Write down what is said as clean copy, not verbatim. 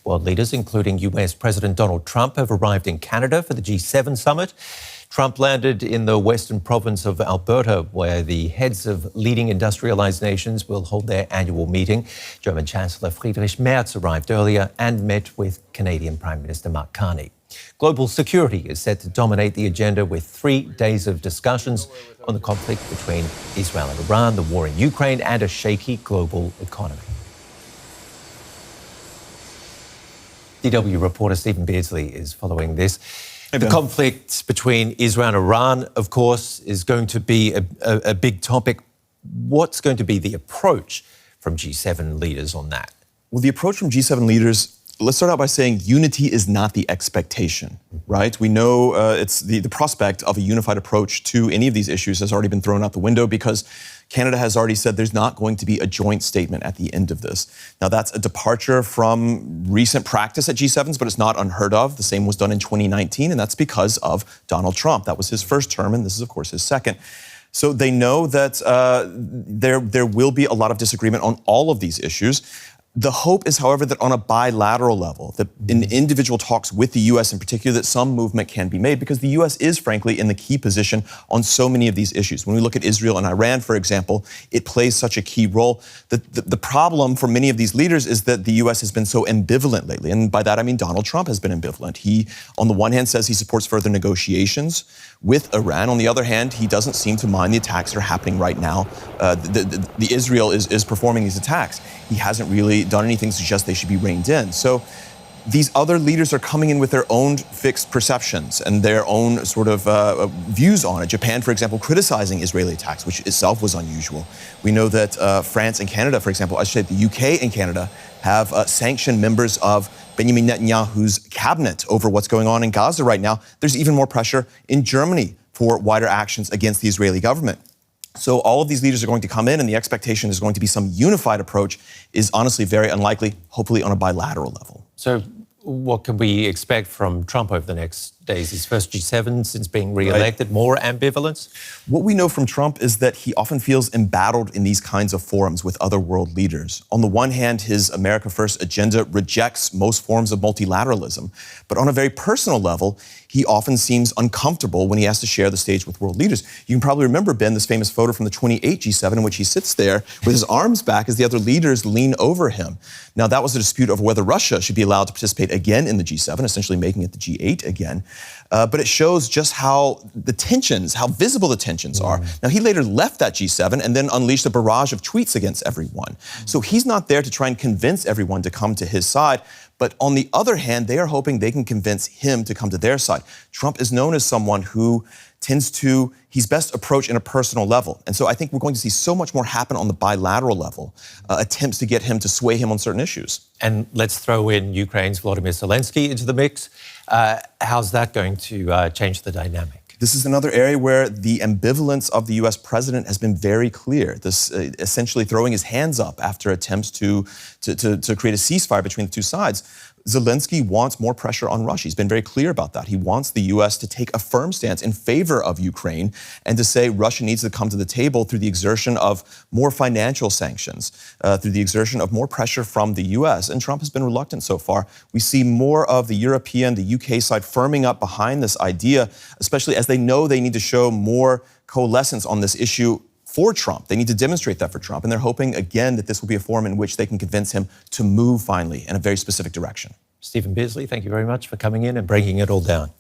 World leaders, including US President Donald Trump, have arrived in Canada for the G7 summit. Trump landed in the western province of Alberta, where the heads of leading industrialized nations will hold their annual meeting. German Chancellor Friedrich Merz arrived earlier and met with Canadian Prime Minister Carney. Global security is set to dominate the agenda with 3 days of discussions on the conflict between Israel and Iran, the war in Ukraine, and a shaky global economy. DW reporter Steven Beardsley is following this. The conflict between Israel and Iran, of course, is going to be a big topic. What's going to be the approach from G7 leaders on that? Well, the approach from G7 leaders, let's start out by saying unity is not the expectation, right? We know it's the prospect of a unified approach to any of these issues has already been thrown out the window because Canada has already said there's not going to be a joint statement at the end of this. Now, that's a departure from recent practice at G7s, but it's not unheard of. The same was done in 2019, and that's because of Donald Trump. That was his first term, and this is, of course, his second. So they know that there will be a lot of disagreement on all of these issues. The hope is, however, that on a bilateral level, that in individual talks with the U.S. in particular, that some movement can be made because the U.S. is, frankly, in the key position on so many of these issues. When we look at Israel and Iran, for example, it plays such a key role. The problem for many of these leaders is that the U.S. has been so ambivalent lately. And by that, I mean Donald Trump has been ambivalent. He, on the one hand, says he supports further negotiations with Iran. On the other hand, he doesn't seem to mind the attacks that are happening right now. The Israel is performing these attacks. He hasn't really done anything to suggest they should be reined in. So these other leaders are coming in with their own fixed perceptions and their own sort of views on it. Japan, for example, criticizing Israeli attacks, which itself was unusual. We know that France and Canada, for example, I should say the UK and Canada, have sanctioned members of Benjamin Netanyahu's cabinet over what's going on in Gaza right now. There's even more pressure in Germany for wider actions against the Israeli government. So all of these leaders are going to come in, and the expectation is going to be some unified approach is honestly very unlikely, hopefully on a bilateral level. So what can we expect from Trump over the next days? His first G7 since being re-elected, more ambivalence? What we know from Trump is that he often feels embattled in these kinds of forums with other world leaders. On the one hand, his America First agenda rejects most forms of multilateralism. But on a very personal level, he often seems uncomfortable when he has to share the stage with world leaders. You can probably remember, Ben, this famous photo from the 28 G7 in which he sits there with his arms back as the other leaders lean over him. Now, that was a dispute over whether Russia should be allowed to participate again in the G7, essentially making it the G8 again. But it shows just how visible the tensions are. Now, he later left that G7 and then unleashed a barrage of tweets against everyone. So he's not there to try and convince everyone to come to his side. But on the other hand, they are hoping they can convince him to come to their side. Trump is known as someone who he's best approached in a personal level. And so I think we're going to see so much more happen on the bilateral level, attempts to get him to sway him on certain issues. And let's throw in Ukraine's Volodymyr Zelensky into the mix. How's that going to change the dynamic? This is another area where the ambivalence of the U.S. president has been very clear. This essentially throwing his hands up after attempts to create a ceasefire between the two sides. Zelensky wants more pressure on Russia. He's been very clear about that. He wants the U.S. to take a firm stance in favor of Ukraine and to say Russia needs to come to the table through the exertion of more financial sanctions, through the exertion of more pressure from the U.S. And Trump has been reluctant so far. We see more of the European, the UK side firming up behind this idea, especially as they know they need to show more coalescence on this issue for Trump. They need to demonstrate that for Trump. And they're hoping, again, that this will be a forum in which they can convince him to move finally in a very specific direction. Steven Beardsley, thank you very much for coming in and breaking it all down.